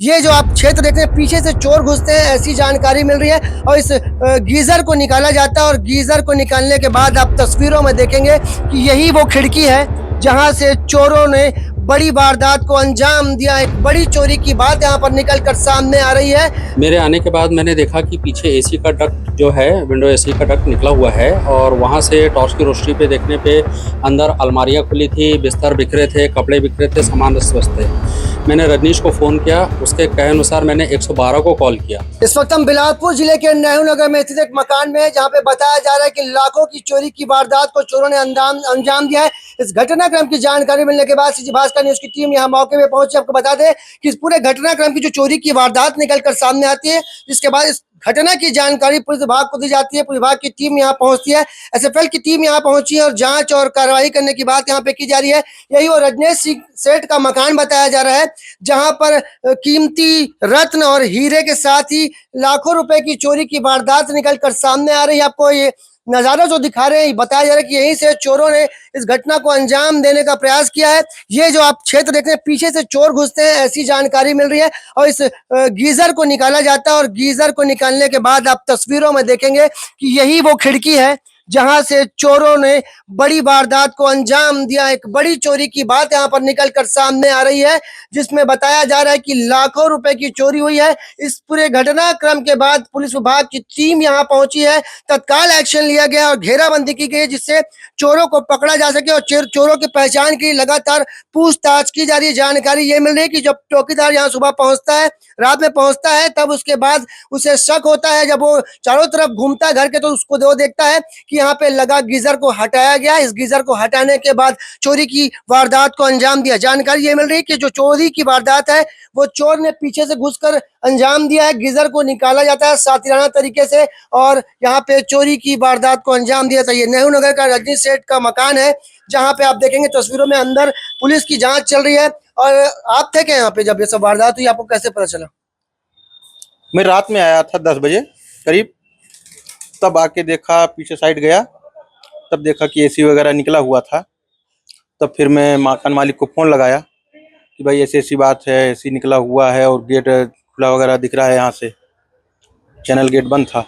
ये जो आप क्षेत्र देख रहे हैं, पीछे से चोर घुसते हैं, ऐसी जानकारी मिल रही है। और इस गीजर को निकाला जाता है और गीजर को निकालने के बाद आप तस्वीरों में देखेंगे कि यही वो खिड़की है जहां से चोरों ने बड़ी वारदात को अंजाम दिया। एक बड़ी चोरी की बात यहाँ पर निकल कर सामने आ रही है। मेरे आने के बाद मैंने देखा कि पीछे एसी का डक्ट जो है, विंडो एसी का डक्ट निकला हुआ है और वहाँ से टॉर्च की रोशनी पे देखने पे अंदर अलमारियाँ खुली थी, बिस्तर बिखरे थे, कपड़े बिखरे थे, सामान अस्त-व्यस्त थे। मैंने रजनीश को फ़ोन किया, उसके कहे अनुसार मैंने 112 को कॉल किया। इस वक्त हम बिलासपुर जिले के नेहरू नगर में स्थित एक मकान में है, जहाँ पे बताया जा रहा है कि लाखों की चोरी की वारदात को चोरों ने अंजाम दिया है। इस घटनाक्रम की जानकारी मिलने के बाद सीजी भास्कर न्यूज की टीम यहाँ मौके पे पहुंची। आपको बता दें कि इस पूरे घटनाक्रम की जो चोरी की वारदात निकल कर सामने आती है, जिसके बाद इस घटना की जानकारी पुलिस विभाग को दी जाती है। पुलिस विभाग की टीम यहाँ पहुंचती है, एसएफएल की टीम यहाँ पहुंची है और जांच और कार्रवाई करने की बात यहाँ पे की जा रही है। यही वो रजनीश सिंह सेठ का मकान बताया जा रहा है, जहां पर कीमती रत्न और हीरे के साथ ही लाखों रुपए की चोरी की वारदात निकल कर सामने आ रही है। आपको ये नजारा जो दिखा रहे हैं, बताया जा रहा है कि यहीं से चोरों ने इस घटना को अंजाम देने का प्रयास किया है। ये जो आप क्षेत्र देख रहे हैं, पीछे से चोर घुसते हैं, ऐसी जानकारी मिल रही है। और इस गीजर को निकाला जाता है और गीजर को निकालने के बाद आप तस्वीरों में देखेंगे कि यही वो खिड़की है जहां से चोरों ने बड़ी वारदात को अंजाम दिया। एक बड़ी चोरी की बात यहां पर निकल कर सामने आ रही है, जिसमें बताया जा रहा है कि लाखों रुपए की चोरी हुई है। इस पूरे घटनाक्रम के बाद पुलिस विभाग की टीम यहां पहुंची है, तत्काल एक्शन लिया गया और घेराबंदी की गई, जिससे चोरों को पकड़ा जा सके और चोरों की पहचान की लगातार पूछताछ की जा रही है। जानकारी ये मिल रही है कि जब चौकीदार यहाँ सुबह पहुंचता है, रात में पहुंचता है, तब उसके बाद उसे शक होता है। जब वो चारों तरफ घूमता है घर के, तो उसको वो देखता है कि यहाँ पे लगा गीजर को हटाया गया। इस गीजर को हटाने के बाद चोरी की वारदात को अंजाम दिया। जानकारी ये मिल रही है कि जो चोरी की वारदात है, वो चोर ने पीछे से घुसकर अंजाम दिया है। गीजर को निकाला जाता है सातिराना तरीके से और यहाँ पे चोरी की वारदात को अंजाम दिया था। ये नेहरू नगर का रजनीश सेठ का मकान है, जहाँ पे आप देखेंगे तस्वीरों में अंदर पुलिस की जांच चल रही है। और आप थे क्या यहाँ पे जब ये सब वारदात हुई, आपको कैसे पता चला? मैं रात में आया था 10 बजे करीब, तब आके देखा, पीछे साइड गया, तब देखा कि एसी वगैरह निकला हुआ था। तब फिर मैं मकान मालिक को फ़ोन लगाया कि भाई ऐसी ऐसी बात है, एसी निकला हुआ है और गेट खुला वगैरह दिख रहा है, यहाँ से चैनल गेट बंद था।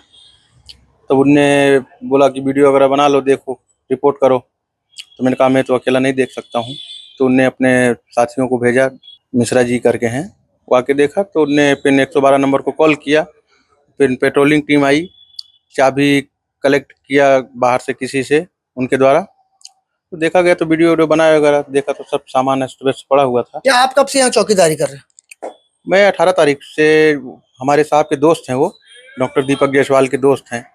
तब उनने बोला कि वीडियो वगैरह बना लो, देखो, रिपोर्ट करो। तो मैंने कहा मैं तो अकेला नहीं देख सकता हूँ। तो उनने अपने साथियों को भेजा, मिश्रा जी करके हैं, वो आके देखा। तो उनने फिर 112 नंबर को कॉल किया, फिर पेट्रोलिंग टीम आई, चाबी कलेक्ट किया बाहर से किसी से उनके द्वारा। तो देखा गया, तो वीडियो बनाया वगैरह, देखा तो सब सामान अस्त-व्यस्त पड़ा हुआ था। क्या आप कब से यहाँ चौकीदारी कर रहे हैं? मैं 18 तारीख से, हमारे साहब के दोस्त हैं, वो डॉक्टर दीपक जायसवाल के दोस्त हैं,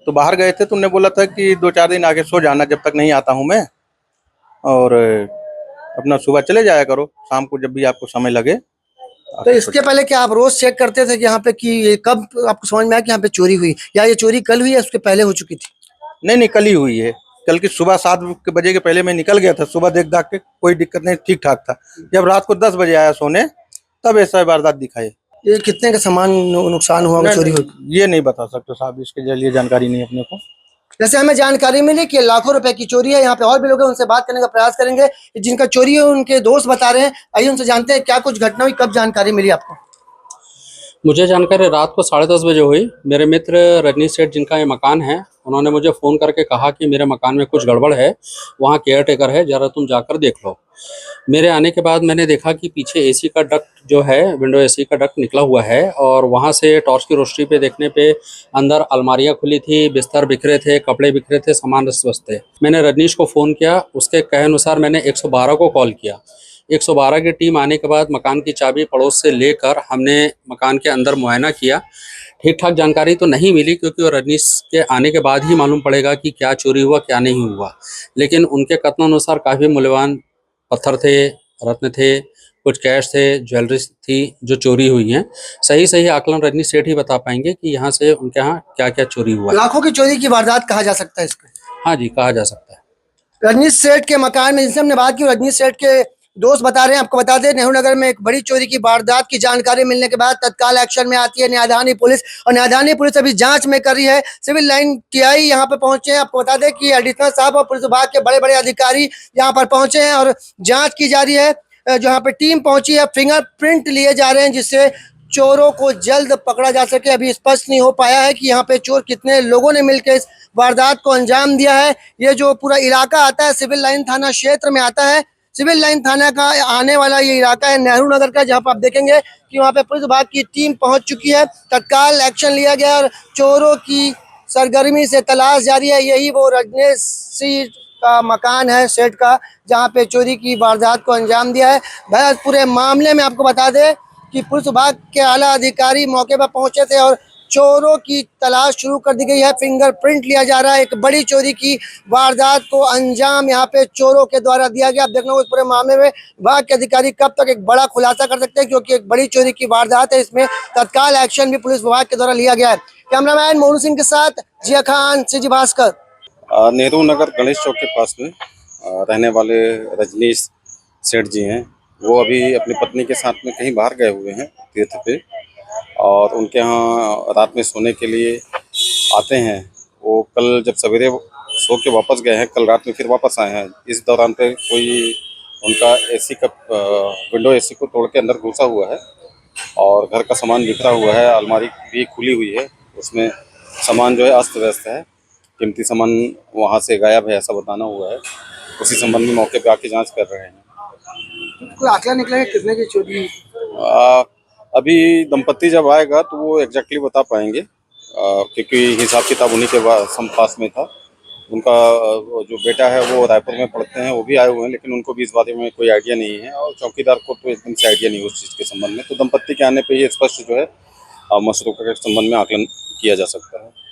तो बाहर गए थे। तो उन्होंने बोला था कि 2-4 दिन आगे सो जाना, जब तक नहीं आता हूँ मैं, और अपना सुबह चले जाया करो, शाम को जब भी आपको समय लगे। तो इसके पहले क्या आप रोज चेक करते थे कि यहाँ पे कि ये कब आपको समझ में आया कि यहाँ पे चोरी हुई, या ये चोरी कल हुई है, उसके पहले हो चुकी थी? नहीं, कल ही हुई है। कल की सुबह 7 बजे के पहले मैं निकल गया था, सुबह देख दाख के कोई दिक्कत नहीं, ठीक ठाक था। जब रात को 10 बजे आया सोने, तब ऐसा वारदात दिखाई। ये कितने का सामान नुकसान हुआ, चोरी हुई? ये नहीं बता सकते साहब, इसके जरिए जानकारी नहीं अपने को। जैसे हमें जानकारी मिली कि लाखों रुपए की चोरी है। यहाँ पे और भी लोग हैं, उनसे बात करने का प्रयास करेंगे। जिनका चोरी है उनके दोस्त बता रहे हैं, आइए उनसे जानते हैं क्या कुछ घटना हुई, कब जानकारी मिली आपको? मुझे जानकारी रात को 10:30 बजे हुई। मेरे मित्र रजनीश सेठ, जिनका ये मकान है, उन्होंने मुझे फ़ोन करके कहा कि मेरे मकान में कुछ गड़बड़ है, वहाँ केयर टेकर है, ज़रा तुम जाकर देख लो। मेरे आने के बाद मैंने देखा कि पीछे एसी का डक्ट जो है, विंडो एसी का डक्ट निकला हुआ है और वहाँ से टॉर्च की रोशनी पे देखने पे अंदर अलमारियाँ खुली थी, बिस्तर बिखरे थे, कपड़े बिखरे थे, सामान अस्त-व्यस्त थे। मैंने रजनीश को फ़ोन किया, उसके कहे अनुसार मैंने 112 को कॉल किया। 112 की टीम आने के बाद मकान की चाबी पड़ोस से लेकर हमने मकान के अंदर मुआयना किया। ठीक ठाक जानकारी तो नहीं मिली, क्योंकि वो रजनीश के आने के बाद ही मालूम पड़ेगा कि क्या चोरी हुआ, क्या नहीं हुआ। लेकिन उनके कथनानुसार काफ़ी मूल्यवान पत्थर थे, रत्न थे, कुछ कैश थे, ज्वेलरी थी जो चोरी हुई हैं। सही आकलन रजनीश सेठ ही बता पाएंगे कि यहाँ से उनके यहाँ क्या-क्या चोरी हुआ है। लाखों की चोरी की वारदात कहा जा सकता है इसको? हाँ जी, कहा जा सकता है। रजनीश सेठ के मकान में जिनसे हमने बात की, रजनीश सेठ के दोस्त बता रहे हैं। आपको बता दें, नेहरू नगर में एक बड़ी चोरी की वारदात की जानकारी मिलने के बाद तत्काल एक्शन में आती है न्यायधानी पुलिस, और न्यायधानी पुलिस अभी जांच में कर रही है। सिविल लाइन टीआई यहाँ पे पहुंचे हैं। आपको बता दें कि एडिशनल साहब और पुलिस विभाग के बड़े बड़े अधिकारी यहाँ पर पहुंचे हैं और जांच की जा रही है। जहाँ पे टीम पहुंची है, फिंगरप्रिंट लिए जा रहे हैं जिससे चोरों को जल्द पकड़ा जा सके। अभी स्पष्ट नहीं हो पाया है कि यहाँ पे चोर कितने लोगों ने मिलकर इस वारदात को अंजाम दिया है। ये जो पूरा इलाका आता है सिविल लाइन थाना क्षेत्र में आता है। सिविल लाइन थाना का आने वाला ये इलाका है नेहरू नगर का, जहाँ पर आप देखेंगे कि वहाँ पे पुलिस विभाग की टीम पहुंच चुकी है। तत्काल एक्शन लिया गया और चोरों की सरगर्मी से तलाश जारी है। यही वो रजनीश सिंह का मकान है सेठ का, जहाँ पे चोरी की वारदात को अंजाम दिया है। बहस पूरे मामले में आपको बता दें कि पुलिस विभाग के आला अधिकारी मौके पर पहुंचे थे और चोरों की तलाश शुरू कर दी गई है। फिंगरप्रिंट लिया जा रहा है। एक बड़ी चोरी की वारदात को अंजाम यहाँ पे चोरों के द्वारा दिया गया। आप देखना होगा इस पूरे मामले में विभाग के अधिकारी कब तक एक बड़ा खुलासा कर सकते हैं, क्योंकि एक बड़ी चोरी की वारदात है। इसमें तत्काल एक्शन भी पुलिस विभाग के द्वारा लिया गया है। कैमरामैन मोनू सिंह के साथ जिया खान, सीजी भास्कर। नेहरू नगर गणेश चौक के पास में रहने वाले रजनीश सेठ जी हैं। वो अभी अपनी पत्नी के साथ में कहीं बाहर गए हुए हैं तीर्थ पे, और उनके यहाँ रात में सोने के लिए आते हैं। वो कल जब सवेरे सो के वापस गए हैं, कल रात में फिर वापस आए हैं। इस दौरान पे कोई उनका एसी का विंडो एसी को तोड़ के अंदर घुसा हुआ है और घर का सामान बिखरा हुआ है। अलमारी भी खुली हुई है, उसमें सामान जो है अस्त व्यस्त है। कीमती सामान वहाँ से गायब है ऐसा बताना हुआ है। उसी संबंध में मौके पे आके जांच कर रहे हैं। कोई आंकड़ा निकला है कितने की चोरी? अभी दंपत्ति जब आएगा तो वो एग्जैक्टली बता पाएंगे, क्योंकि हिसाब किताब उन्हीं के पास में था। उनका जो बेटा है वो रायपुर में पढ़ते हैं, वो भी आए हुए हैं, लेकिन उनको भी इस बारे में कोई आइडिया नहीं है और चौकीदार को तो एकदम से आइडिया नहीं है उस चीज़ के संबंध में। तो दंपत्ति के आने पे ही स्पष्ट जो है मशरूका के संबंध में आकलन किया जा सकता है।